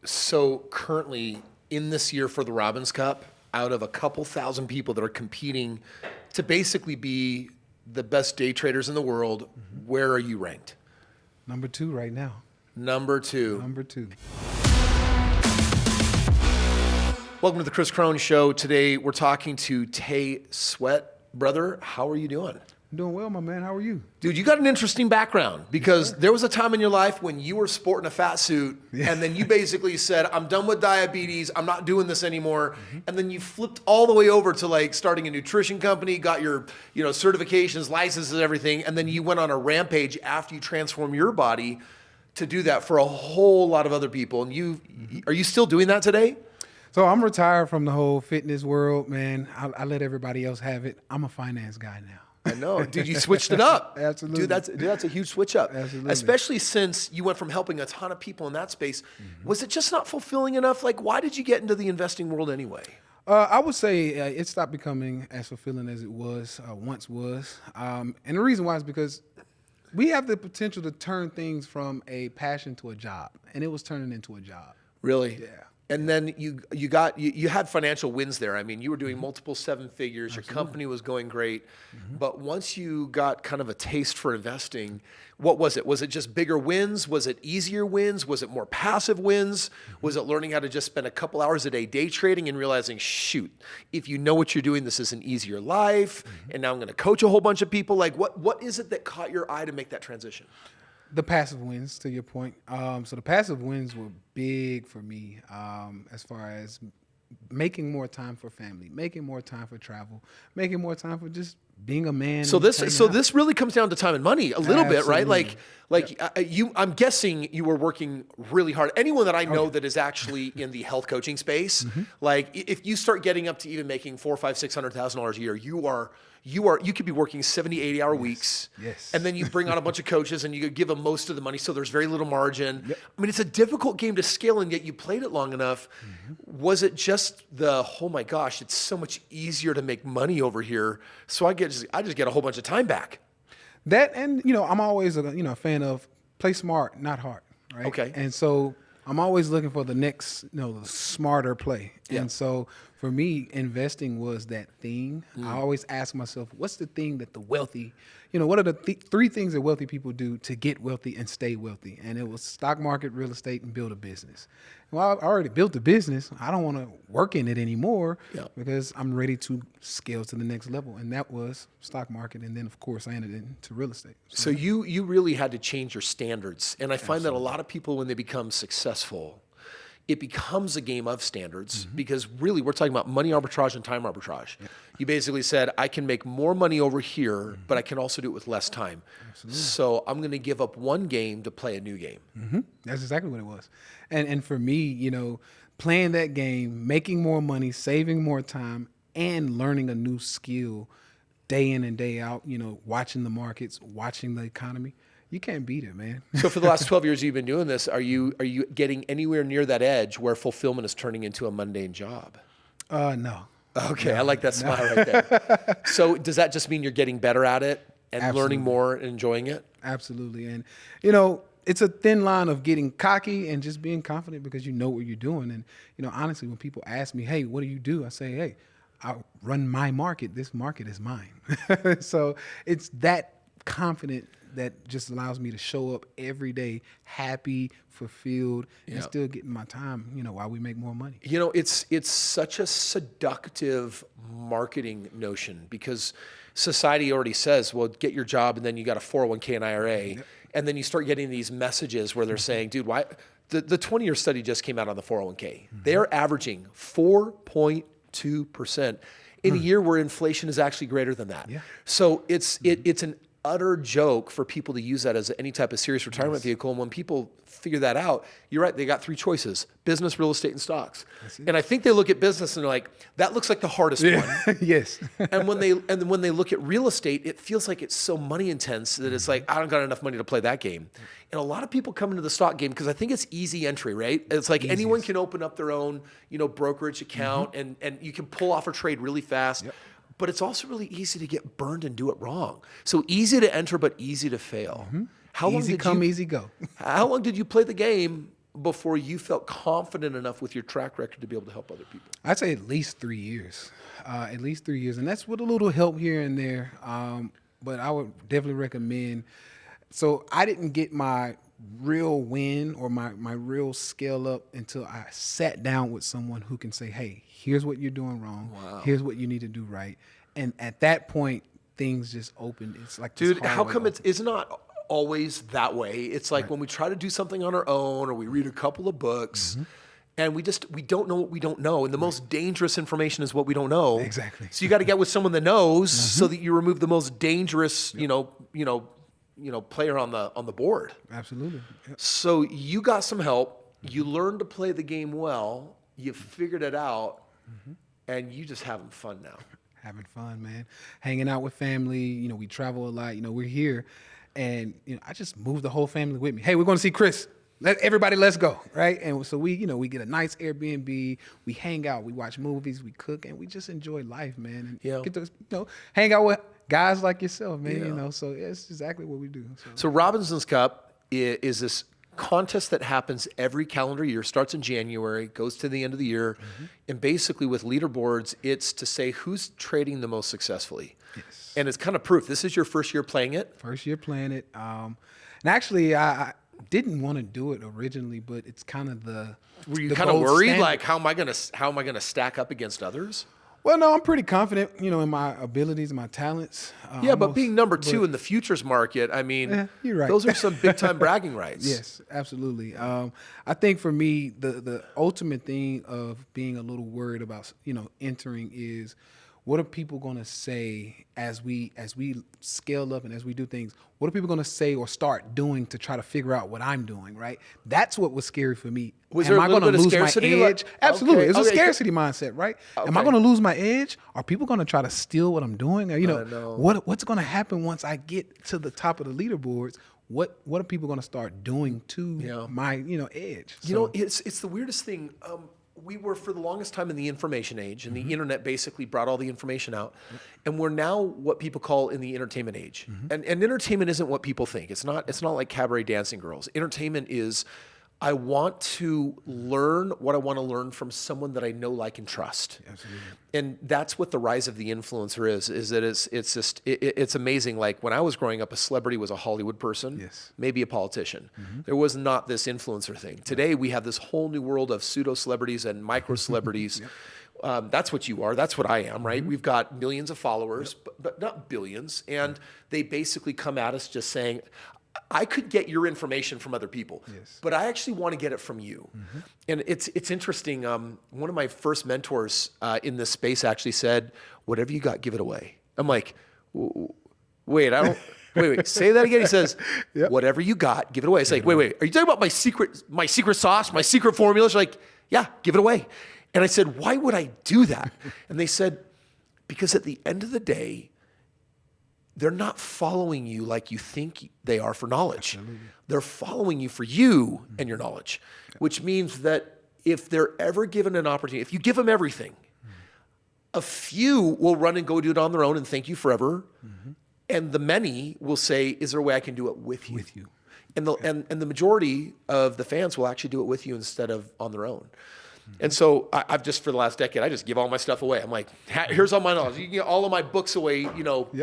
So currently in this year for the Robbins Cup, out of a couple thousand people that are competing to basically be the best day traders in the world, where are you ranked? Number 2 right now. Number 2. Number 2. Welcome to the Kris Krohn Show. Today we're talking to Tay Sweat. Brother, how are you doing? I'm doing well, my man. How are you? Dude, you got an interesting background because there was a time in your life when you were sporting a fat suit and then you basically said, I'm done with diabetes. I'm not doing this anymore. And then you flipped all the way over to like starting a nutrition company, got your, certifications, licenses, everything. And then you went on a rampage after you transformed your body to do that for a whole lot of other people. And are you still doing that today? So I'm retired from the whole fitness world, man. I let everybody else have it. I'm a finance guy now. I know. Dude, you switched it up. Absolutely. Dude, that's a huge switch up. Absolutely. Especially since you went from helping a ton of people in that space. Was it just not fulfilling enough? Like, why did you get into the investing world anyway? I would say it stopped becoming as fulfilling as it was once was. And the reason why is because we have the potential to turn things from a passion to a job. And it was turning into a job. Really? Yeah. And then you had financial wins there. I mean, you were doing multiple 7 figures. Absolutely. Your company was going great. But once you got kind of a taste for investing, what was it? Was it just bigger wins? Was it easier wins? Was it more passive wins? Was it learning how to just spend a couple hours a day trading and realizing, shoot, if you know what you're doing, this is an easier life. And now I'm going to coach a whole bunch of people. Like, what is it that caught your eye to make that transition? The passive wins, to your point. So the passive wins were big for me as far as making more time for family, making more time for travel, making more time for just being a man. So this really comes down to time and money a little bit, right? I'm guessing you were working really hard. Anyone that I know that is actually in the health coaching space, like if you start getting up to even making $400,000, $500,000, $600,000 a year, you could be working 70, 80-hour weeks. Yes. And then you bring on a bunch of coaches and you give them most of the money, so there's very little margin. Yep. I mean, it's a difficult game to scale, and yet you played it long enough. Was it just oh my gosh, it's so much easier to make money over here, so I just get a whole bunch of time back? That, and I'm always a fan of play smart, not hard, right? Okay. And so I'm always looking for the next, smarter play. Yeah. And so for me, investing was that thing. I always ask myself, what's the thing that the wealthy, what are the 3 things that wealthy people do to get wealthy and stay wealthy? And it was stock market, real estate, and build a business. Well, I already built a business. I don't want to work in it anymore because I'm ready to scale to the next level. And that was stock market. And then, of course, I ended into real estate. So you really had to change your standards. And I find that a lot of people, when they become successful, it becomes a game of standards because really we're talking about money arbitrage and time arbitrage. Yeah. You basically said, I can make more money over here, but I can also do it with less time. Absolutely. So I'm going to give up one game to play a new game. That's exactly what it was. And for me, playing that game, making more money, saving more time, and learning a new skill day in and day out, watching the markets, watching the economy. You can't beat it, man. So for the last 12 years you've been doing this, are you getting anywhere near that edge where fulfillment is turning into a mundane job? No. Okay, no, I like that smile right there. So does that just mean you're getting better at it and Absolutely. Learning more and enjoying it? Absolutely. And, it's a thin line of getting cocky and just being confident because you know what you're doing. And, honestly, when people ask me, hey, what do you do? I say, hey, I run my market. This market is mine. So it's that confident that just allows me to show up every day happy, fulfilled, and still getting my time, while we make more money. It's such a seductive marketing notion because society already says, well, get your job and then you got a 401k and IRA. Yep. And then you start getting these messages where they're saying, dude, why? The 20-year study just came out on the 401k. They're averaging 4.2% in a year where inflation is actually greater than that. Yeah. So it's an utter joke for people to use that as any type of serious retirement vehicle. And when people figure that out, you're right, they got 3 choices: business, real estate, and stocks. And I think they look at business and they're like, that looks like the hardest one. Yes. And when they look at real estate, it feels like it's so money intense that it's like, I don't got enough money to play that game. And a lot of people come into the stock game because I think it's easy entry, right? It's like anyone can open up their own, brokerage account and you can pull off a trade really fast. Yep. But it's also really easy to get burned and do it wrong. So easy to enter, but easy to fail. Easy come, easy go. How long did you play the game before you felt confident enough with your track record to be able to help other people? I'd say at least 3 years. At least 3 years. And that's with a little help here and there. But I would definitely recommend. So I didn't get my real win or my real scale up until I sat down with someone who can say, hey, here's what you're doing wrong. Wow. Here's what you need to do right. And at that point, things just opened. It's like, this Dude, how hallway come opened. it's not always that way? It's like when we try to do something on our own or we read a couple of books and we don't know what we don't know. And the most dangerous information is what we don't know. Exactly. So you got to get with someone that knows so that you remove the most dangerous, player on the board. Absolutely. Yep. So you got some help. You learned to play the game well. You figured it out, and you just having fun now. Having fun, man. Hanging out with family. We travel a lot. We're here, and I just moved the whole family with me. Hey, we're going to see Kris. Let's go, right? And so we get a nice Airbnb. We hang out. We watch movies. We cook, and we just enjoy life, man. And get to hang out with guys like yourself, man. Yeah. So it's exactly what we do. So Robinson's Cup is this contest that happens every calendar year, starts in January, goes to the end of the year. And basically with leaderboards, it's to say who's trading the most successfully. Yes. And it's kind of proof. This is your first year playing it. First year playing it. And actually, I didn't want to do it originally, but it's kind of Were you the kind of gold worried? standard. Like, how am I gonna stack up against others? Well, no, I'm pretty confident, in my abilities and my talents. Yeah, but being number two in the futures market, I mean, Yeah, you're right. those are some big time bragging rights. Yes, absolutely. I think for me, the ultimate thing of being a little worried about, entering is, what are people going to say as we scale up and as we do things? What are people going to say or start doing to try to figure out what I'm doing, right? That's what was scary for me. Was there a little gonna bit of lose scarcity? my edge? Absolutely. Okay, It's a okay. scarcity mindset, right? Am I Okay. going to lose my edge? Are people going to try to steal what I'm doing? Or, know. what's going to happen once I get to the top of the leaderboards? What are people going to start doing to my edge? It's the weirdest thing. We were for the longest time in the information age, and the internet basically brought all the information out. And we're now what people call in the entertainment age. And entertainment isn't what people think. It's not like cabaret dancing girls. Entertainment is, I want to learn what I want to learn from someone that I know, like, and trust. Absolutely. And that's what the rise of the influencer is that it's amazing. Like, when I was growing up, a celebrity was a Hollywood person, Yes. maybe a politician. There was not this influencer thing. Today, we have this whole new world of pseudo-celebrities and micro-celebrities. That's what you are. That's what I am, right? We've got millions of followers, but not billions. And they basically come at us just saying, I could get your information from other people, but I actually want to get it from you. And it's interesting. One of my first mentors in this space actually said, whatever you got, give it away. I'm like, wait, wait, say that again. He says, whatever you got, give it away. It's like, wait, are you talking about my secret sauce, my secret formula? She's like, yeah, give it away. And I said, why would I do that? And they said, because at the end of the day, they're not following you like you think they are for knowledge. Absolutely. They're following you for you and your knowledge, which means that if they're ever given an opportunity, if you give them everything, a few will run and go do it on their own and thank you forever. And the many will say, is there a way I can do it with you? And the majority of the fans will actually do it with you instead of on their own. And so I've just, for the last decade, I just give all my stuff away. I'm like, here's all my knowledge. You can get all of my books away,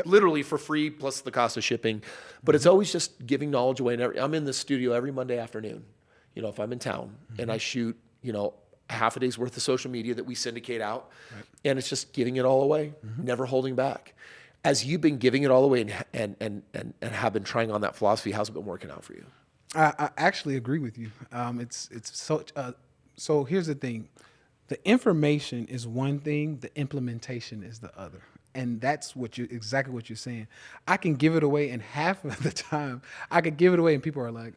literally for free, plus the cost of shipping. But it's always just giving knowledge away. And I'm in the studio every Monday afternoon, if I'm in town, and I shoot, half a day's worth of social media that we syndicate out. Right. And it's just giving it all away, never holding back. As you've been giving it all away and have been trying on that philosophy, how's it been working out for you? I actually agree with you. It's so... So here's the thing. The information is one thing, the implementation is the other. And that's exactly what you're saying. I can give it away, and half of the time I could give it away and people are like,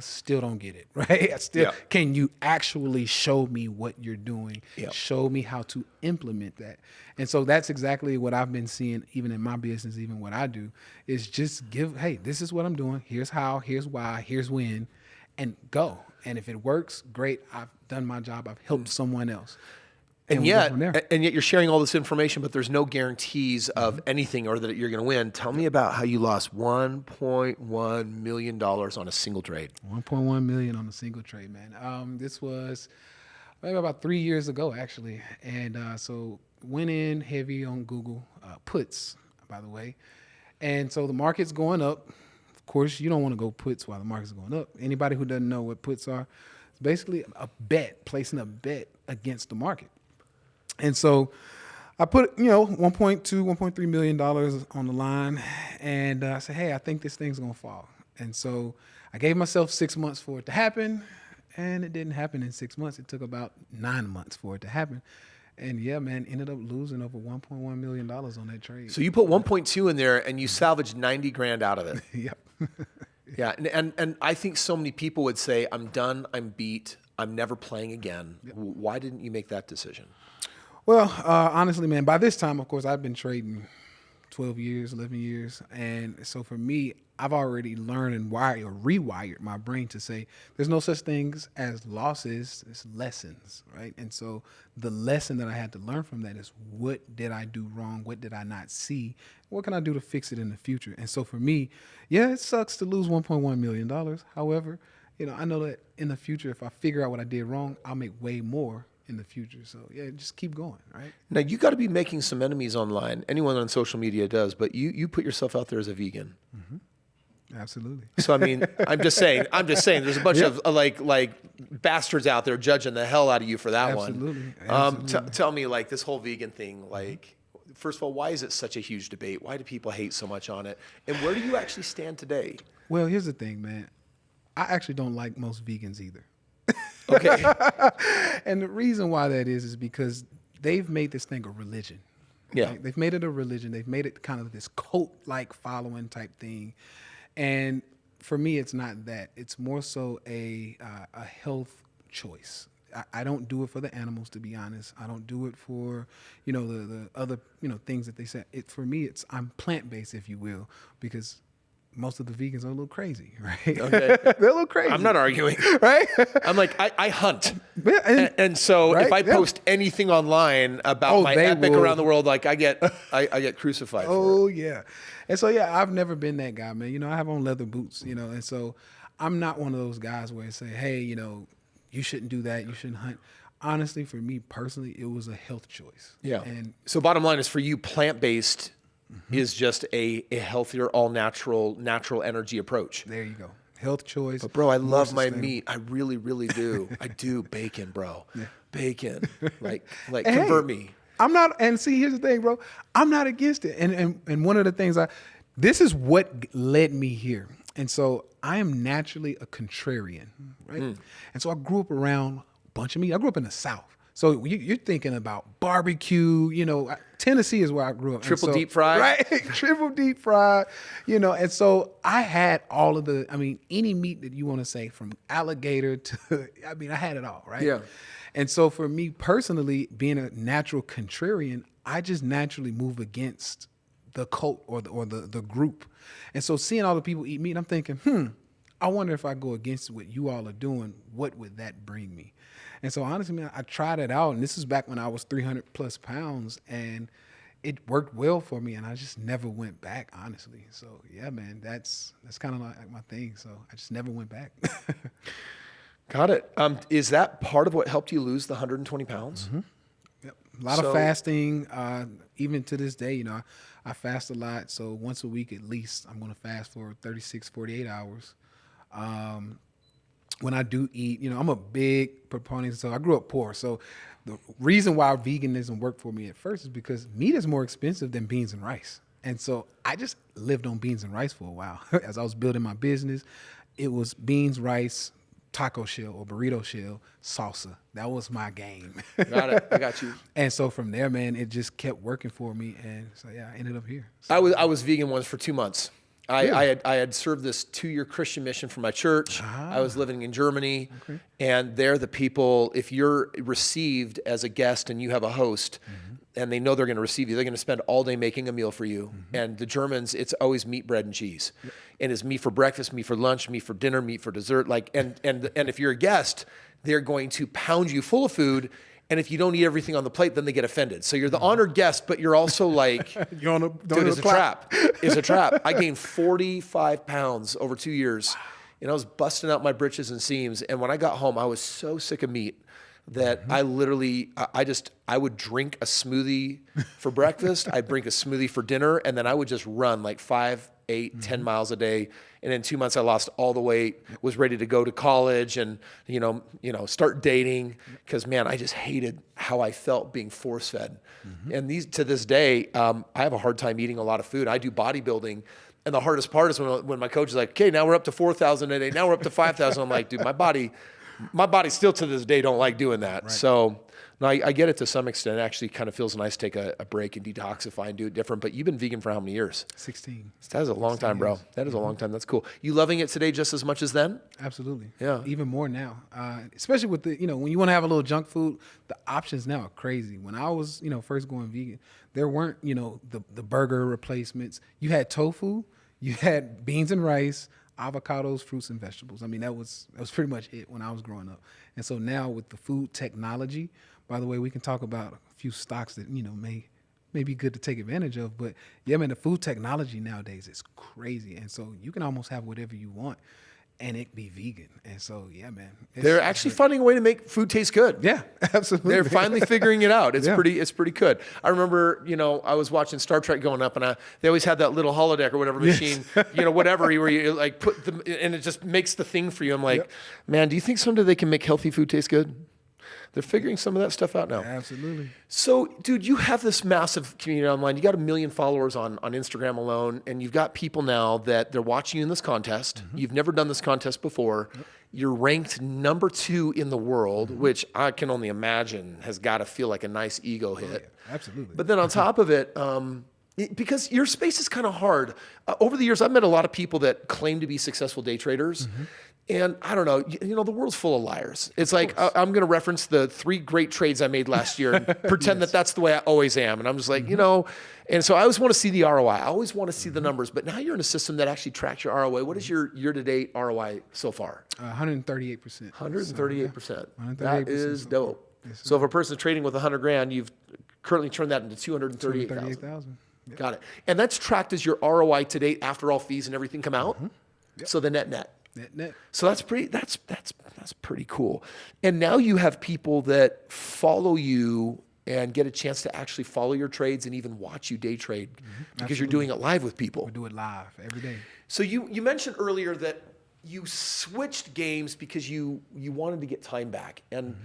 still don't get it, right? Can you actually show me what you're doing? Yeah. Show me how to implement that. And so that's exactly what I've been seeing, even in my business, even what I do, is just hey, this is what I'm doing. Here's how, here's why, here's when, and go. And if it works, great. I've done my job. I've helped someone else. And we go yet, from there. you're sharing all this information, but there's no guarantees of anything or that you're going to win. Tell me about how you lost $1.1 million on a single trade. 1.1 million on a single trade, man. This was maybe about 3 years ago, actually. And so went in heavy on Google puts, by the way. And so the market's going up. Of course, you don't want to go puts while the market's going up. Anybody who doesn't know what puts are, it's basically a bet, placing a bet against the market. And so I put, $1.2, $1.3 million on the line. And I said, hey, I think this thing's going to fall. And so I gave myself 6 months for it to happen. And it didn't happen in 6 months. It took about 9 months for it to happen. And yeah, man, ended up losing over $1.1 million on that trade. So you put 1.2 in there and you salvaged 90 grand out of it. Yep. Yeah. And I think so many people would say, I'm done. I'm beat. I'm never playing again. Yep. Why didn't you make that decision? Well, honestly, man, by this time, of course, I've been trading 12 years, 11 years. And so for me, I've already learned and rewired my brain to say there's no such things as losses, it's lessons, right? And so the lesson that I had to learn from that is, what did I do wrong? What did I not see? What can I do to fix it in the future? And so for me, yeah, it sucks to lose $1.1 million. However, I know that in the future, if I figure out what I did wrong, I'll make way more in the future. So yeah, just keep going, right? Now you got to be making some enemies online. Anyone on social media does, but you put yourself out there as a vegan. Mm-hmm. Absolutely. So I mean, I'm just saying, there's a bunch of like bastards out there judging the hell out of you for that one. Absolutely. Tell me, like, this whole vegan thing, like, first of all, why is it such a huge debate? Why do people hate so much on it? And where do you actually stand today? Well, here's the thing, man. I actually don't like most vegans either. Okay. And the reason why that is because they've made this thing a religion. Yeah. Right? They've made it a religion. They've made it kind of this cult-like following type thing. And for me, it's not that. It's more so a health choice. I don't do it for the animals, to be honest. I don't do it for, the other, things that they say. For me, I'm plant-based, if you will, because most of the vegans are a little crazy, right? Okay. They're a little crazy. I'm not arguing. Right? I'm like, I hunt. Yeah, and so right? if I post anything online about my epic around the world, like I get crucified for it. Yeah. And so, yeah, I've never been that guy, man. I have on leather boots, and so I'm not one of those guys where I say, hey, you shouldn't do that. You shouldn't hunt. Honestly, for me personally, it was a health choice. Yeah. And so bottom line is, for you, plant-based is just a healthier, all natural energy approach. There you go. Health choice. But bro, I love my meat. I really, really do. I do. Bacon, bro. Yeah. Bacon. Like convert me. I'm not, and see, here's the thing, bro. I'm not against it. And one of the things this is what led me here. And so I am naturally a contrarian, right? And so I grew up around a bunch of meat. I grew up in the South. So you're thinking about barbecue, Tennessee is where I grew up. Triple deep fried. Right, triple deep fried, and so I had all of any meat that you want to say, from alligator to, I had it all, right? Yeah. And so for me personally, being a natural contrarian, I just naturally move against the cult or the group. And so seeing all the people eat meat, I'm thinking, I wonder if I go against what you all are doing, what would that bring me? And so honestly, man, I tried it out, and this is back when I was 300 plus pounds, and it worked well for me, and I just never went back, honestly. So yeah, man, that's kind of like my thing. So I just never went back. Got it. Is that part of what helped you lose the 120 pounds? Mm-hmm. Yep. A lot of fasting. Even to this day, I fast a lot. So once a week at least, I'm going to fast for 36, 48 hours. When I do eat, I'm a big proponent. So I grew up poor. So the reason why veganism worked for me at first is because meat is more expensive than beans and rice. And so I just lived on beans and rice for a while. As I was building my business, it was beans, rice, taco shell or burrito shell, salsa. That was my game. Got it. I got you. And so from there, man, it just kept working for me. And so, yeah, I ended up here. So, I was vegan once for 2 months. I had served this 2-year Christian mission for my church. I was living in Germany, and there the people, if you're received as a guest and you have a host, and they know they're going to receive you, they're going to spend all day making a meal for you. And the Germans, it's always meat, bread, and cheese. And it's meat for breakfast, meat for lunch, meat for dinner, meat for dessert. And if you're a guest, they're going to pound you full of food. And if you don't eat everything on the plate, then they get offended. So you're the honored guest, but you're also like, You're on a, dude, it's a trap. It's a trap. I gained 45 pounds over 2 years. And I was busting out my britches and seams. And when I got home, I was so sick of meat that I literally, I would drink a smoothie for breakfast. I'd drink a smoothie for dinner. And then I would just run like 5, 8, 10 miles a day. And in 2 months, I lost all the weight, was ready to go to college and, start dating. Because, man, I just hated how I felt being force fed. And to this day, I have a hard time eating a lot of food. I do bodybuilding. And the hardest part is when my coach is like, okay, now we're up to 4,000 a day. Now we're up to 5,000. I'm like, dude, my body still to this day don't like doing that. Right. So no, I get it to some extent. It actually kind of feels nice to take a break and detoxify and do it different. But you've been vegan for how many years? 16. That is a long time, bro. That is a long time. That's cool. You loving it today just as much as then? Absolutely. Yeah. Even more now. Especially with the, when you want to have a little junk food, the options now are crazy. When I was, first going vegan, there weren't, the burger replacements. You had tofu. You had beans and rice, avocados, fruits, and vegetables. I mean, that was pretty much it when I was growing up. And so now with the food technology, by the way, we can talk about a few stocks that, may be good to take advantage of. But yeah, man, the food technology nowadays is crazy. And so you can almost have whatever you want and it be vegan. And so, yeah, man. They're actually finding a way to make food taste good. Yeah, absolutely. They're finally figuring it out. It's pretty good. I remember, I was watching Star Trek growing up, and they always had that little holodeck or whatever machine, whatever, where you like put them, and it just makes the thing for you. I'm like, man, do you think someday they can make healthy food taste good? They're figuring some of that stuff out now. Absolutely. So, dude, you have this massive community online. You got 1 million followers on Instagram alone, and you've got people now that they're watching you in this contest. You've never done this contest before. You're ranked number 2 in the world, which I can only imagine has got to feel like a nice ego hit. Yeah, absolutely. But then on top of it, because your space is kind of hard. Over the years, I've met a lot of people that claim to be successful day traders. And I don't know, the world's full of liars. It's like, I'm going to reference the 3 great trades I made last year and pretend that that's the way I always am. And I'm just like, and so I always want to see the ROI. I always want to see the numbers. But now you're in a system that actually tracks your ROI. What is your year-to-date ROI so far? 138%. 138%. 138%. That is dope. Yes, so if a person's trading with $100,000, you've currently turned that into $238,000. Yep. Got it. And that's tracked as your ROI to date after all fees and everything come out. Yep. So the net. So that's pretty cool. And now you have people that follow you and get a chance to actually follow your trades and even watch you day trade because you're doing it live with people. We do it live every day. So you mentioned earlier that you switched games because you wanted to get time back. And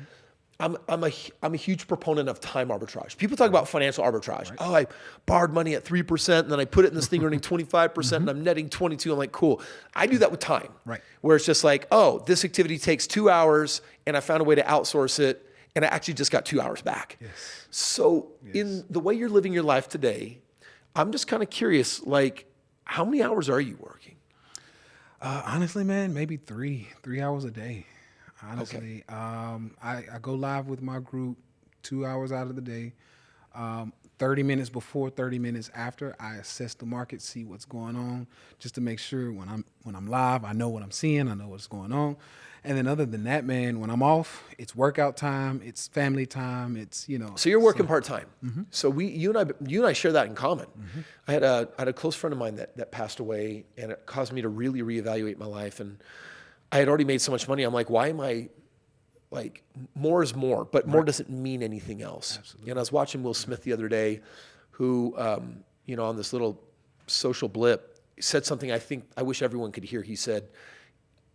I'm a huge proponent of time arbitrage. People talk about financial arbitrage. Right. Oh, I borrowed money at 3% and then I put it in this thing earning 25% and I'm netting 22. I'm like, cool. I do that with time. Right. Where it's just like, oh, this activity takes 2 hours and I found a way to outsource it and I actually just got 2 hours back. Yes. So in the way you're living your life today, I'm just kind of curious, like, how many hours are you working? Honestly, man, maybe 3 hours a day. Honestly, I go live with my group 2 hours out of the day. 30 minutes before, 30 minutes after, I assess the market, see what's going on, just to make sure when I'm live, I know what I'm seeing, I know what's going on. And then other than that, man, when I'm off, it's workout time, it's family time, it's So you're working part time. So you and I share that in common. I had a close friend of mine that passed away, and it caused me to really reevaluate my life. And I had already made so much money. I'm like, why am I like, more is more, but more doesn't mean anything else. Absolutely. And I was watching Will Smith the other day, who, on this little social blip, said something I wish everyone could hear. He said,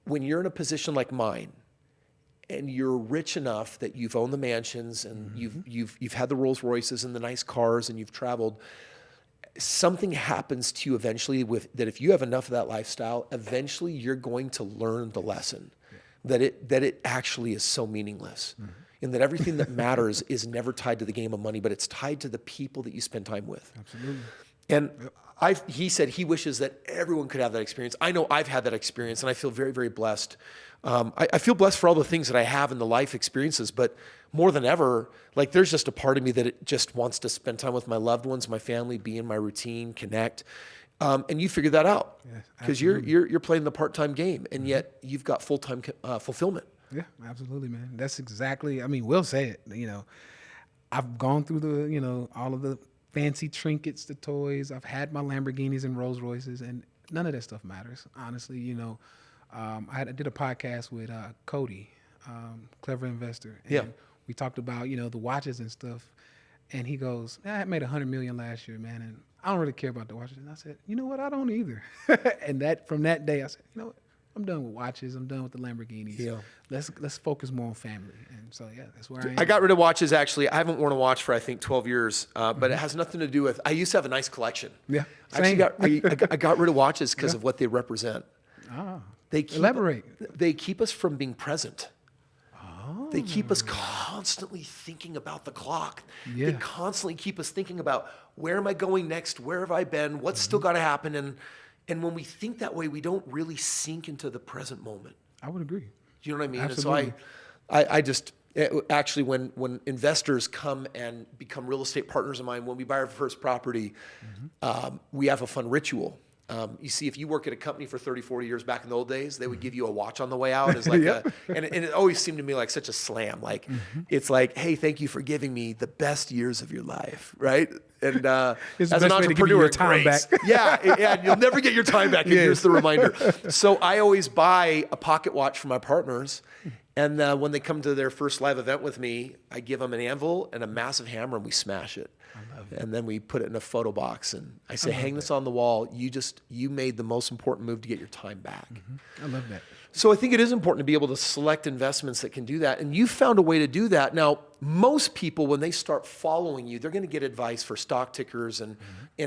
when you're in a position like mine, and you're rich enough that you've owned the mansions and you've had the Rolls Royces and the nice cars and you've traveled, something happens to you eventually that if you have enough of that lifestyle, eventually you're going to learn the lesson that it actually is so meaningless, and that everything that matters is never tied to the game of money, but it's tied to the people that you spend time with. Absolutely. And he said he wishes that everyone could have that experience. I know I've had that experience, and I feel very, very blessed. I feel blessed for all the things that I have in the life experiences, but more than ever, like, there's just a part of me that it just wants to spend time with my loved ones, my family, be in my routine, connect. And you figured that out because you're playing the part-time game, and yet you've got full-time fulfillment. Yeah, absolutely, man. That's exactly. I mean, Will say it. You know, I've gone through the, you know, all of the fancy trinkets, the toys. I've had my Lamborghinis and Rolls Royces, and none of that stuff matters. Honestly, you know, I did a podcast with Cody, Clever Investor. And Yeah. we talked about, you know, the watches and stuff. And he goes, I made $100 million last year, man, and I don't really care about the watches. And I said, you know what? I don't either. And that from that day, I said, you know what? I'm done with watches. I'm done with the Lamborghinis. Yeah. Let's focus more on family. And so yeah, that's where I am. I got rid of watches, actually. I haven't worn a watch for, I think, 12 years, but it has nothing to do with, I used to have a nice collection. Yeah, I actually same. I got rid of watches because of what they represent. Ah, They keep, elaborate. They keep us from being present. They keep us constantly thinking about the clock. Yeah. They constantly keep us thinking about, where am I going next? Where have I been? What's still got to happen? And when we think that way, we don't really sink into the present moment. I would agree. You know what I mean? Absolutely. And so I just, actually, when investors come and become real estate partners of mine, when we buy our first property, we have a fun ritual. You see, if you work at a company for 30, 40 years back in the old days, they would give you a watch on the way out as like and it always seemed to me like such a slam. Like, it's like, hey, thank you for giving me the best years of your life, right? And It's as the an best way to give you entrepreneur, your time grace. back. Yeah, you'll never get your time back. And here's the reminder. So I always buy a pocket watch for my partners. And when they come to their first live event with me, I give them an anvil and a massive hammer, and we smash it. And then we put it in a photo box, and I say, hang this on the wall. You made the most important move to get your time back. I love that. So I think it is important to be able to select investments that can do that. And you found a way to do that. Now, most people, when they start following you, they're going to get advice for stock tickers and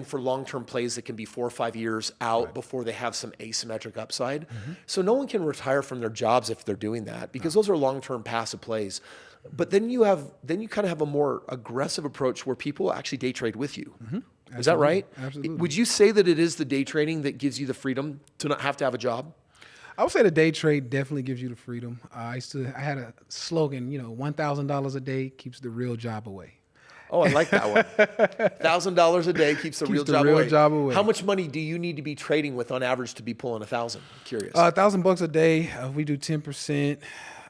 for long-term plays that can be 4 or 5 years out before they have some asymmetric upside. So no one can retire from their jobs if they're doing that, because those are long-term passive plays. But then you kind of have a more aggressive approach where people actually day trade with you. Is that right? Absolutely. Would you say that it is the day trading that gives you the freedom to not have to have a job? I would say the day trade definitely gives you the freedom. I had a slogan, you know, $1,000 a day keeps the real job away. Oh, I like that one. $1,000 a day keeps the real job away. How much money do you need to be trading with on average to be pulling 1,000? Curious. $1,000 a day. We do 10%,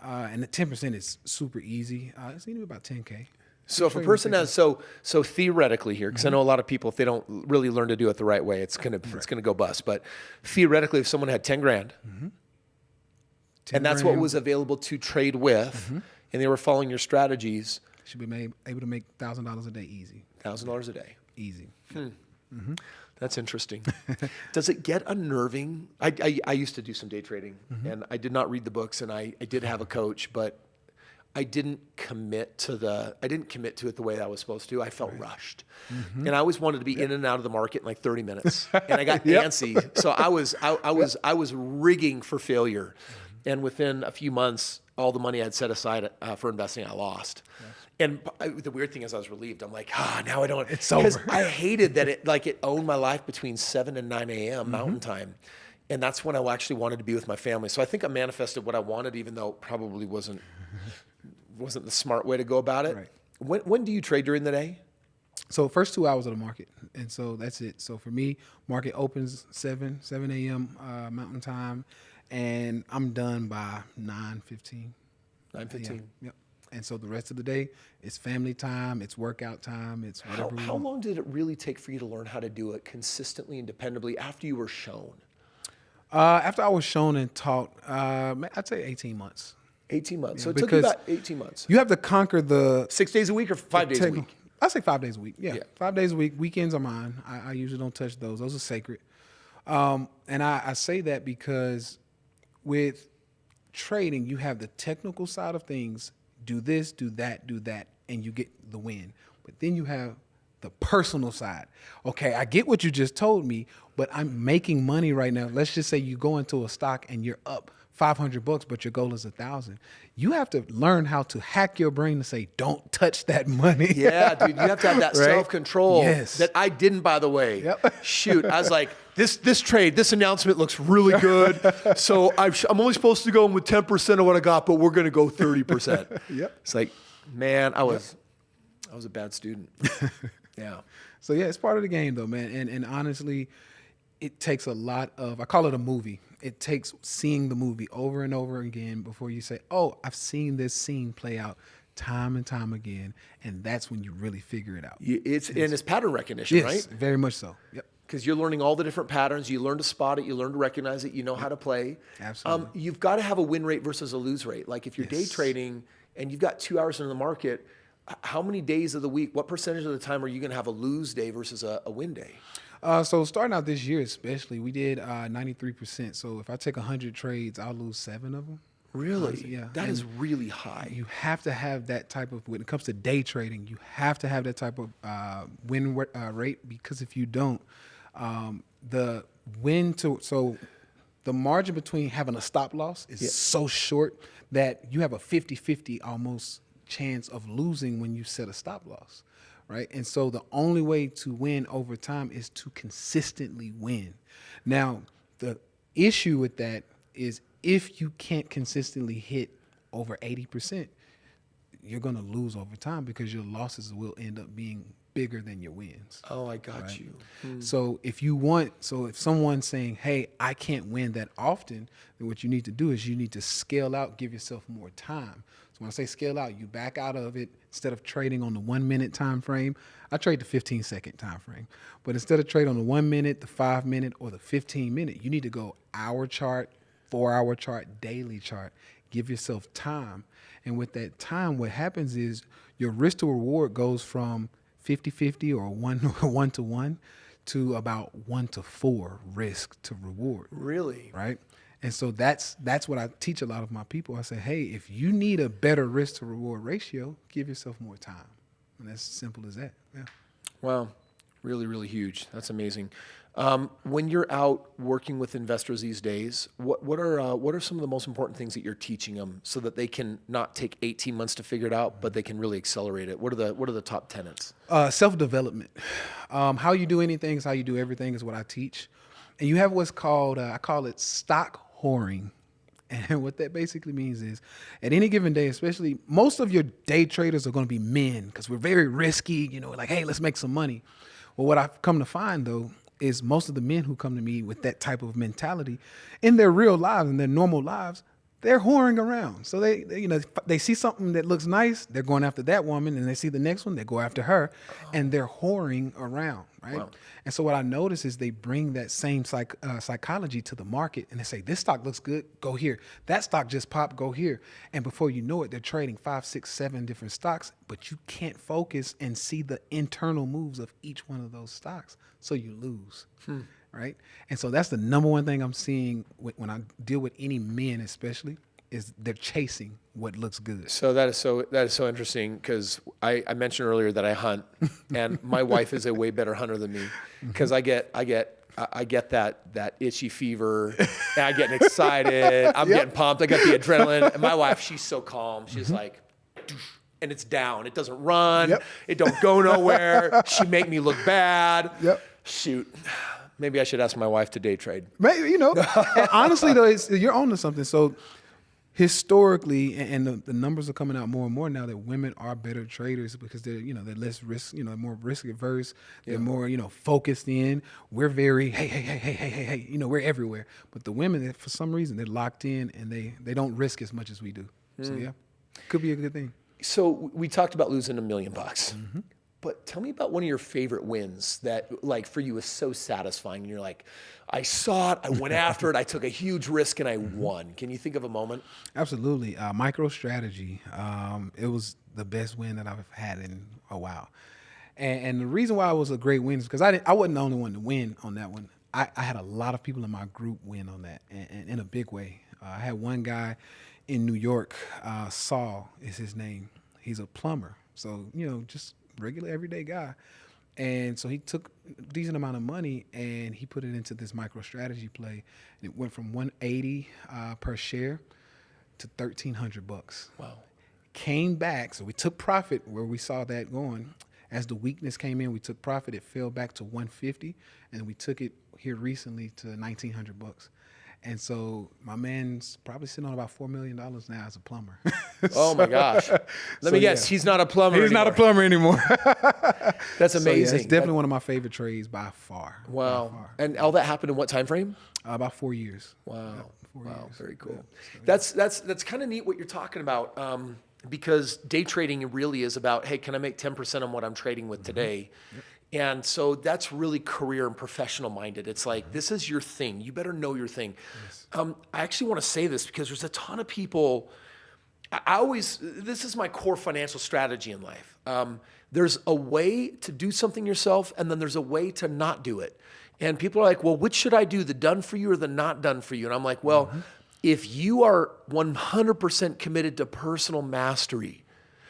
and the 10% is super easy. It's going to be about 10K. So if a person has so theoretically here, because I know a lot of people, if they don't really learn to do it the right way, it's gonna go bust. But theoretically, if someone had 10 grand, and that's what was available to trade with, and they were following your strategies, should be able to make $1,000 a day easy. $1,000 a day, easy. That's interesting. Does it get unnerving? I used to do some day trading, and I did not read the books, and I did have a coach, but I didn't commit to it the way I was supposed to. I felt rushed. And I always wanted to be in and out of the market in like 30 minutes. And I got antsy. So I was rigging for failure. And within a few months, all the money I'd set aside for investing, I lost. And the weird thing is I was relieved. I'm like, now I don't. It's over. Because I hated that it owned my life between 7 and 9 a.m. Mountain Time. And that's when I actually wanted to be with my family. So I think I manifested what I wanted, even though it probably wasn't the smart way to go about it. Right. When do you trade during the day? So first 2 hours of the market, and so that's it. So for me, market opens 7 a.m. Mountain Time, and I'm done by 9:15. 9:15. Yep. And so the rest of the day, it's family time, it's workout time, it's whatever. How long did it really take for you to learn how to do it consistently and dependably after you were shown? After I was shown and taught, I'd say 18 months. 18 months. Yeah, So it took you about 18 months. You have to conquer the 6 days a week or 5 days a week? I say 5 days a week. Yeah. 5 days a week. Weekends are mine. I usually don't touch those. Those are sacred. And I say that because with trading, you have the technical side of things. Do this, do that, and you get the win. But then you have the personal side. Okay, I get what you just told me, but I'm making money right now. Let's just say you go into a stock and you're up $500, but your goal is 1,000. You have to learn how to hack your brain to say, don't touch that money. Yeah, dude, you have to have that Right? self-control that I didn't, by the way. Shoot, I was like, this announcement looks really good. So I'm only supposed to go in with 10% of what I got, but we're going to go 30%. It's like, man, I was a bad student. Yeah. So yeah, it's part of the game though, man. And honestly, it takes a lot of, I call it a movie. It takes seeing the movie over and over again before you say, oh, I've seen this scene play out time and time again. And that's when you really figure it out. It's pattern recognition, Yes, right? very much so. Yep. Because you're learning all the different patterns. You learn to spot it. You learn to recognize it. You know how to play. Absolutely. You've got to have a win rate versus a lose rate. Like if you're day trading and you've got 2 hours into the market, how many days of the week, what percentage of the time are you going to have a lose day versus a win day? So starting out this year especially, we did 93%. So if I take 100 trades, I'll lose 7 of them. Really? Yeah. That is really high. You have to have that type of, when it comes to day trading, you have to have that type of win rate, because if you don't, the margin between having a stop loss is so short that you have a 50-50 almost chance of losing when you set a stop loss, right? And so the only way to win over time is to consistently win. Now, the issue with that is if you can't consistently hit over 80%, you're going to lose over time because your losses will end up being bigger than your wins. Oh, I got you. So if someone's saying, hey, I can't win that often, then what you need to do is you need to scale out, give yourself more time. So when I say scale out, you back out of it. Instead of trading on the 1 minute time frame, I trade the 15-second time frame. But instead of trading on the 1 minute, the 5 minute, or the 15 minute, you need to go hour chart, 4-hour chart, daily chart. Give yourself time. And with that time, what happens is your risk to reward goes from 50-50 or 1-to-1 to about 1-to-4 risk to reward. Really? Right? And so that's what I teach a lot of my people. I say, hey, if you need a better risk to reward ratio, give yourself more time. And that's as simple as that. Yeah. Wow. Really, really huge. That's amazing. When you're out working with investors these days, what are some of the most important things that you're teaching them so that they can not take 18 months to figure it out, but they can really accelerate it? What are the top tenets? Self-development. How you do anything is how you do everything is what I teach. And you have what's called, I call it stock whoring. And what that basically means is at any given day, especially most of your day traders are going to be men because we're very risky, like, hey, let's make some money. Well, what I've come to find, though, is most of the men who come to me with that type of mentality in their real lives, in their normal lives, they're whoring around. So they see something that looks nice, they're going after that woman, and they see the next one, they go after her, and they're whoring around, right? Wow. And so what I notice is they bring that same psychology to the market, and they say, this stock looks good, go here. That stock just popped, go here. And before you know it, they're trading 5, 6, 7 different stocks, but you can't focus and see the internal moves of each one of those stocks, so you lose. Right? And so that's the number one thing I'm seeing when I deal with any men, especially, is they're chasing what looks good. So that is so interesting because I mentioned earlier that I hunt, and my wife is a way better hunter than me because I get that itchy fever, and I get excited. I'm getting pumped. I got the adrenaline, and my wife, she's so calm. She's like, and it's down. It doesn't run. It don't go nowhere. She make me look bad. Shoot. Maybe I should ask my wife to day trade. Maybe, and honestly, though, you're on to something. So historically, and the numbers are coming out more and more now that women are better traders because they're less risk, they're more risk averse. They're more, focused in. We're very, hey, we're everywhere. But the women, for some reason, they're locked in and they don't risk as much as we do. So yeah, could be a good thing. So we talked about losing $1 million. But tell me about one of your favorite wins that, like, for you is so satisfying. And you're like, I saw it, I went after it, I took a huge risk, and I won. Can you think of a moment? Absolutely. MicroStrategy. It was the best win that I've had in a while. And the reason why it was a great win is because I wasn't the only one to win on that one. I had a lot of people in my group win on that, and in a big way. I had one guy in New York, Saul is his name. He's a plumber. So, just regular everyday guy. And so he took a decent amount of money and he put it into this MicroStrategy play. And it went from $180 per share to $1,300. Wow. Came back. So we took profit where we saw that going. As the weakness came in, we took profit. It fell back to $150, and we took it here recently to $1,900. And so my man's probably sitting on about $4 million now as a plumber. Oh my gosh. Let me guess. He's not a plumber He's not a plumber anymore. That's amazing. So, yeah, it's definitely one of my favorite trades by far. Wow. By far. And all that happened in what time frame? About 4 years. Wow. Yeah, 4 Wow. years. Very cool. Yeah. That's kind of neat what you're talking about. Because day trading really is about, hey, can I make 10% on what I'm trading with today? Yep. And so that's really career and professional minded. It's like, this is your thing. You better know your thing. Yes. I actually want to say this because there's a ton of people. This is my core financial strategy in life. There's a way to do something yourself, and then there's a way to not do it. And people are like, well, which should I do, the done for you or the not done for you? And I'm like, well, if you are 100% committed to personal mastery,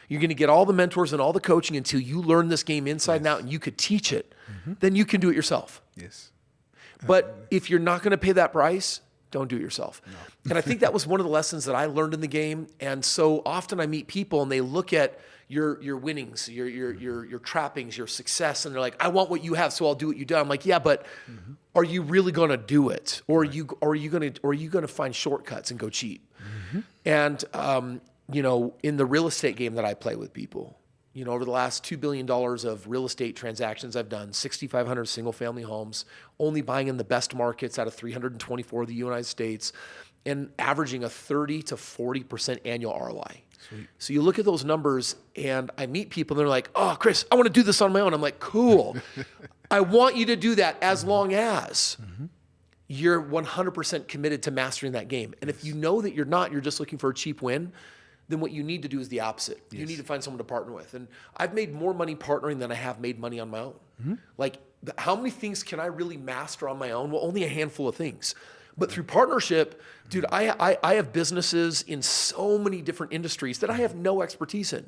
you're going to get all the mentors and all the coaching until you learn this game inside and out and you could teach it, then you can do it yourself. Yes. But if you're not going to pay that price, don't do it yourself. No. And I think that was one of the lessons that I learned in the game. And so often I meet people and they look at your winnings, your trappings, your success, and they're like, I want what you have, so I'll do what you do. I'm like, yeah, but are you really going to do it? Or are you going to find shortcuts and go cheap? And in the real estate game that I play with people, over the last $2 billion of real estate transactions I've done, 6,500 single family homes, only buying in the best markets out of 324 of the United States, and averaging a 30 to 40% annual ROI. Sweet. So you look at those numbers and I meet people and they're like, oh, Kris, I want to do this on my own. I'm like, cool. I want you to do that as long as you're 100% committed to mastering that game. And if you know that you're not, you're just looking for a cheap win, then what you need to do is the opposite. Yes. You need to find someone to partner with. And I've made more money partnering than I have made money on my own. Like, how many things can I really master on my own? Well, only a handful of things. But through partnership, dude, I have businesses in so many different industries that I have no expertise in.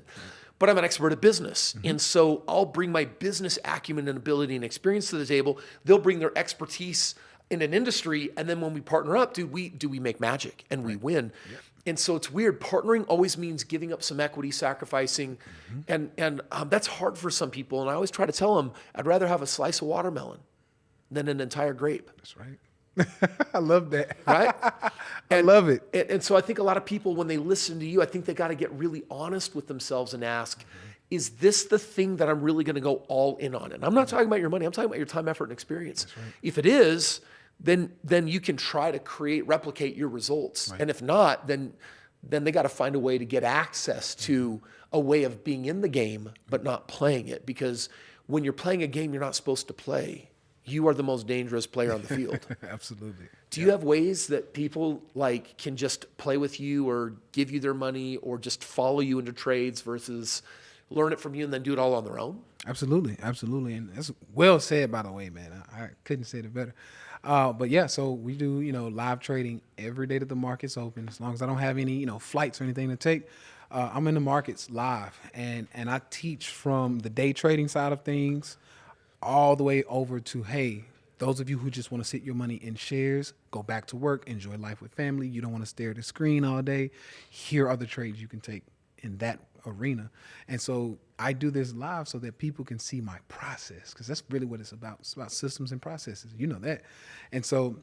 But I'm an expert at business. And so I'll bring my business acumen and ability and experience to the table. They'll bring their expertise in an industry. And then when we partner up, do we make magic and we win. Yep. And so it's weird. Partnering always means giving up some equity, sacrificing. And that's hard for some people. And I always try to tell them, I'd rather have a slice of watermelon than an entire grape. That's right. I love that. Right? I love it. And so I think a lot of people, when they listen to you, I think they got to get really honest with themselves and ask, is this the thing that I'm really going to go all in on? And I'm not talking about your money. I'm talking about your time, effort, and experience. That's right. If it is, then you can try to replicate your results. Right. And if not, then they got to find a way to get access to a way of being in the game, but not playing it. Because when you're playing a game you're not supposed to play, you are the most dangerous player on the field. Absolutely. Do you have ways that people can just play with you or give you their money or just follow you into trades versus learn it from you and then do it all on their own? Absolutely. Absolutely. And that's well said, by the way, man. I couldn't say it better. But yeah, so we do, live trading every day that the market's open. As long as I don't have any, flights or anything to take, I'm in the markets live. And I teach from the day trading side of things all the way over to, hey, those of you who just want to sit your money in shares, go back to work, enjoy life with family. You don't want to stare at the screen all day. Here are the trades you can take in that arena. And so I do this live so that people can see my process, because that's really what it's about. It's about systems and processes. You know that. And so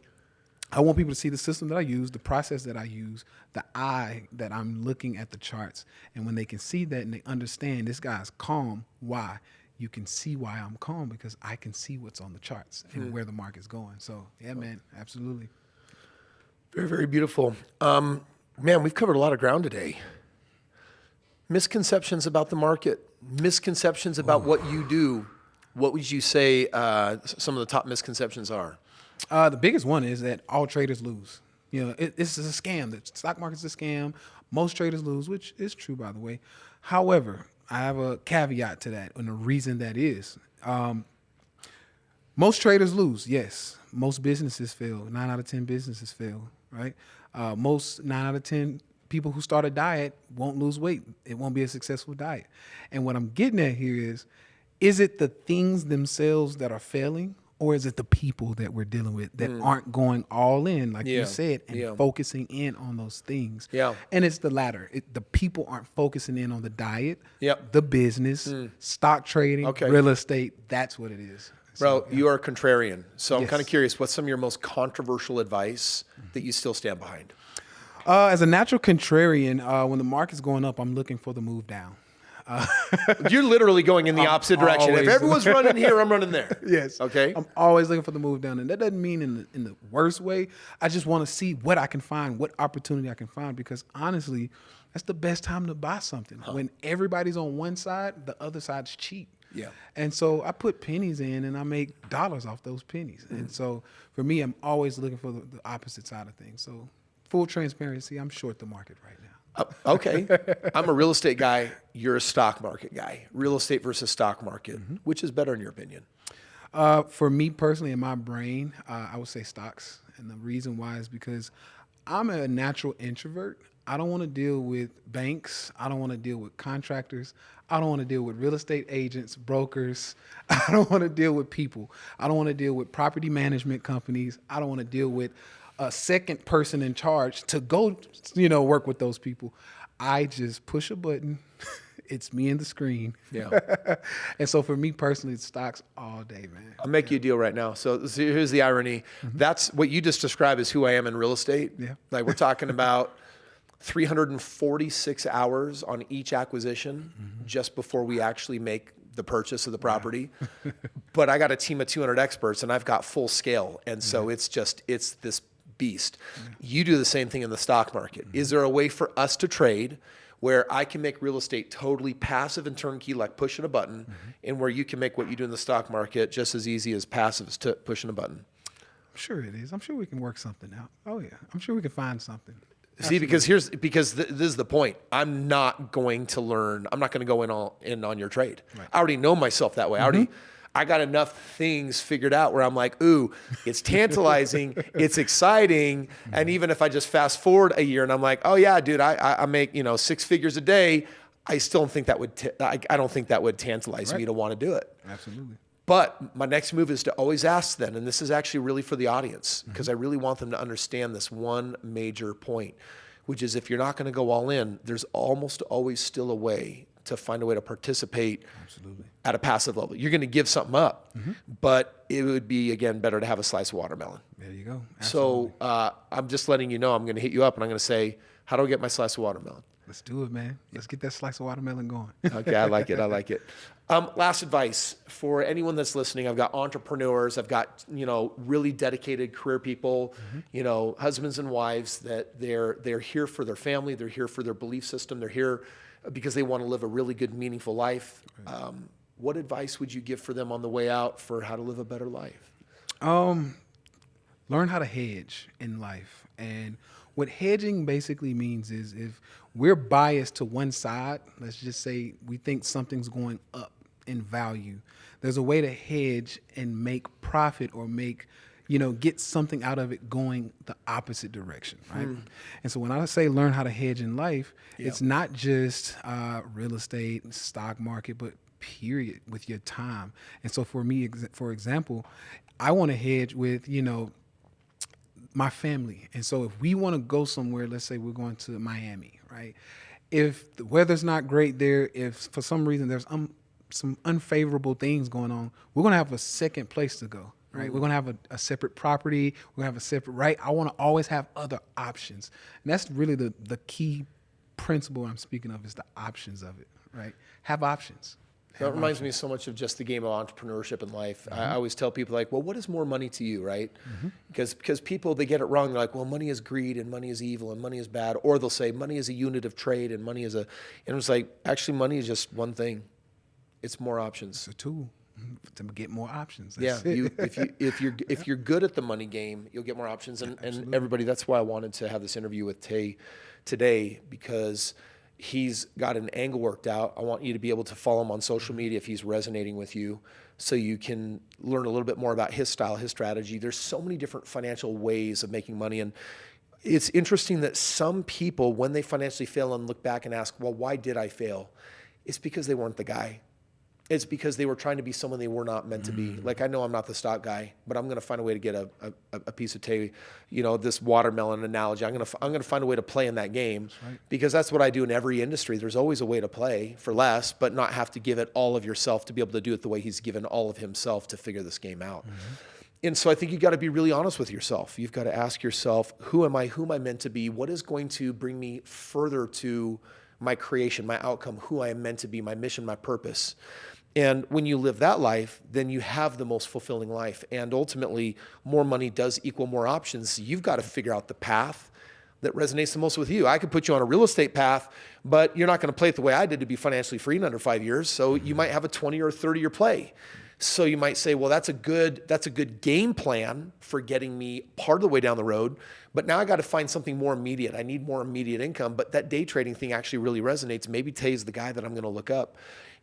I want people to see the system that I use, the process that I use, the eye that I'm looking at the charts. And when they can see that and they understand this guy's calm, why? You can see why I'm calm, because I can see what's on the charts and where the market's going. So yeah, man, absolutely. Very, very beautiful. Man, we've covered a lot of ground today. Misconceptions about the market, misconceptions about what you do. What would you say some of the top misconceptions are? The biggest one is that all traders lose. This is a scam. The stock market's a scam. Most traders lose, which is true, by the way. However, I have a caveat to that, and the reason that is, most traders lose, yes. Most businesses fail. 9 out of 10 businesses fail, right? Most 9 out of 10 people who start a diet won't lose weight. It won't be a successful diet. And what I'm getting at here is it the things themselves that are failing, or is it the people that we're dealing with that aren't going all in, like you said, and focusing in on those things? Yeah. And it's the latter. The people aren't focusing in on the diet, the business, stock trading, real estate. That's what it is. Bro, you are a contrarian. So I'm Yes. kind of curious, what's some of your most controversial advice that you still stand behind? As a natural contrarian, when the market's going up, I'm looking for the move down. You're literally going in the opposite direction. If always- everyone's running here, I'm running there. Yes. Okay. I'm always looking for the move down. And that doesn't mean in the worst way. I just want to see what I can find, what opportunity I can find, because honestly, that's the best time to buy something. When everybody's on one side, the other side's cheap. Yeah. And so I put pennies in and I make dollars off those pennies. And so for me, I'm always looking for the opposite side of things. So full transparency, I'm short the market right now. Okay. I'm a real estate guy. You're a stock market guy. Real estate versus stock market. Which is better in your opinion? For me personally, in my brain, I would say stocks. And the reason why is because I'm a natural introvert. I don't want to deal with banks. I don't want to deal with contractors. I don't want to deal with real estate agents, brokers. I don't want to deal with people. I don't want to deal with property management companies. I don't want to deal with a second person in charge to go, work with those people. I just push a button. It's me and the screen. Yeah. And so for me personally, it's stocks all day, man. I'll make you a deal right now. So here's the irony. That's what you just described as who I am in real estate. Yeah. Like we're talking about 346 hours on each acquisition just before we actually make the purchase of the property. But I got a team of 200 experts and I've got full scale. And so it's this beast. You do the same thing in the stock market. Is there a way for us to trade where I can make real estate totally passive and turnkey, like pushing a button, and where you can make what you do in the stock market just as easy as passive as pushing a button? I'm sure it is. I'm sure we can work something out. Oh yeah. I'm sure we can find something. See, because this is the point. I'm not going to learn. I'm not going to go in on your trade. Right. I already know myself that way. I got enough things figured out where I'm like, ooh, it's tantalizing, it's exciting, and even if I just fast forward a year and I'm like, oh yeah, dude, I make 6 figures a day, I still don't think that would. I don't think that would tantalize me to want to do it. Absolutely. But my next move is to always ask them, and this is actually really for the audience, because I really want them to understand this one major point, which is if you're not going to go all in, there's almost always still a way to find a way to participate at a passive level. You're going to give something up, but it would be, again, better to have a slice of watermelon. There you go. Absolutely. So I'm just letting you know, I'm going to hit you up and I'm going to say, how do I get my slice of watermelon? Let's do it, man. Let's get that slice of watermelon going. Okay, I like it. I like it. Last advice for anyone that's listening. I've got entrepreneurs. I've got really dedicated career people. Husbands and wives that they're here for their family. They're here for their belief system. They're here because they want to live a really good, meaningful life. What advice would you give for them on the way out for how to live a better life? Learn how to hedge in life. And what hedging basically means is if we're biased to one side, let's just say we think something's going up in value, there's a way to hedge and make profit or get something out of it going the opposite direction, right? And so when I say learn how to hedge in life, it's not just real estate and stock market, but period, with your time. And so for me, for example, I want to hedge with, my family. And so if we want to go somewhere, let's say we're going to Miami, right? If the weather's not great there, if for some reason there's some unfavorable things going on, we're going to have a second place to go, right? We're going to have a separate property. We're going to have a separate, right? I want to always have other options. And that's really the key principle I'm speaking of, is the options of it, right? Have options. That reminds me so much of just the game of entrepreneurship in life. I always tell people well, what is more money to you, right? Because people, they get it wrong. They're like, well, money is greed and money is evil and money is bad. Or they'll say money is a unit of trade and money is and it's like, actually money is just one thing. It's more options. It's a tool to get more options. That's if you're good at the money game, you'll get more options. And everybody, that's why I wanted to have this interview with Tay today, because he's got an angle worked out. I want you to be able to follow him on social media if he's resonating with you, so you can learn a little bit more about his style, his strategy. There's so many different financial ways of making money. And it's interesting that some people, when they financially fail and look back and ask, well, why did I fail? It's because they weren't the guy. It's because they were trying to be someone they were not meant to be. Like, I know I'm not the stock guy, but I'm going to find a way to get a piece of this watermelon analogy. I'm going to find a way to play in that game, because that's what I do in every industry. There's always a way to play for less, but not have to give it all of yourself to be able to do it the way he's given all of himself to figure this game out. And so I think you got to be really honest with yourself. You've got to ask yourself, who am I meant to be? What is going to bring me further to my creation, my outcome, who I am meant to be, my mission, my purpose? And when you live that life, then you have the most fulfilling life. And ultimately, more money does equal more options. You've got to figure out the path that resonates the most with you. I could put you on a real estate path, but you're not going to play it the way I did to be financially free in under 5 years. So you might have a 20 or 30-year play. So you might say, well, that's a good game plan for getting me part of the way down the road. But now I got to find something more immediate. I need more immediate income. But that day trading thing actually really resonates. Maybe Tay's the guy that I'm going to look up.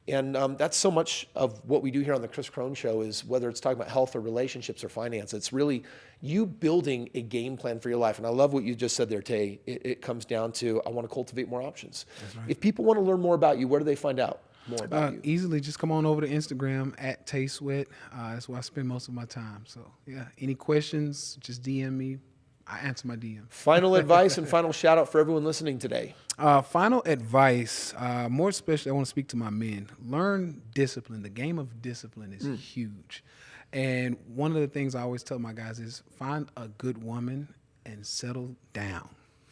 And that's so much of what we do here on the Kris Krohn Show, is whether it's talking about health or relationships or finance, it's really you building a game plan for your life. And I love what you just said there, Tay. It comes down to, I want to cultivate more options. That's right. If people want to learn more about you, where do they find out more about you? Easily just come on over to Instagram at Tay Sweat. That's where I spend most of my time. So yeah, any questions, just DM me. I answer my DM. Final advice and final shout out for everyone listening today. Final advice, more especially, I want to speak to my men. Learn discipline. The game of discipline is huge. And one of the things I always tell my guys is find a good woman and settle down.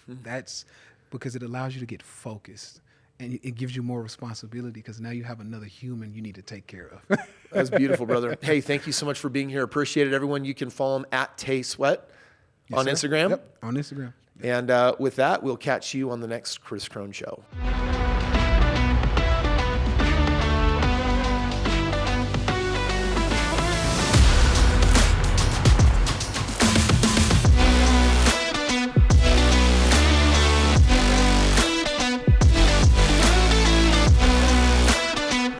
That's because it allows you to get focused. And it gives you more responsibility, because now you have another human you need to take care of. That's beautiful, brother. Hey, thank you so much for being here. Appreciate it, everyone. You can follow him at Tay Sweat on Instagram. Yep, on Instagram. And with that, we'll catch you on the next Kris Krohn Show.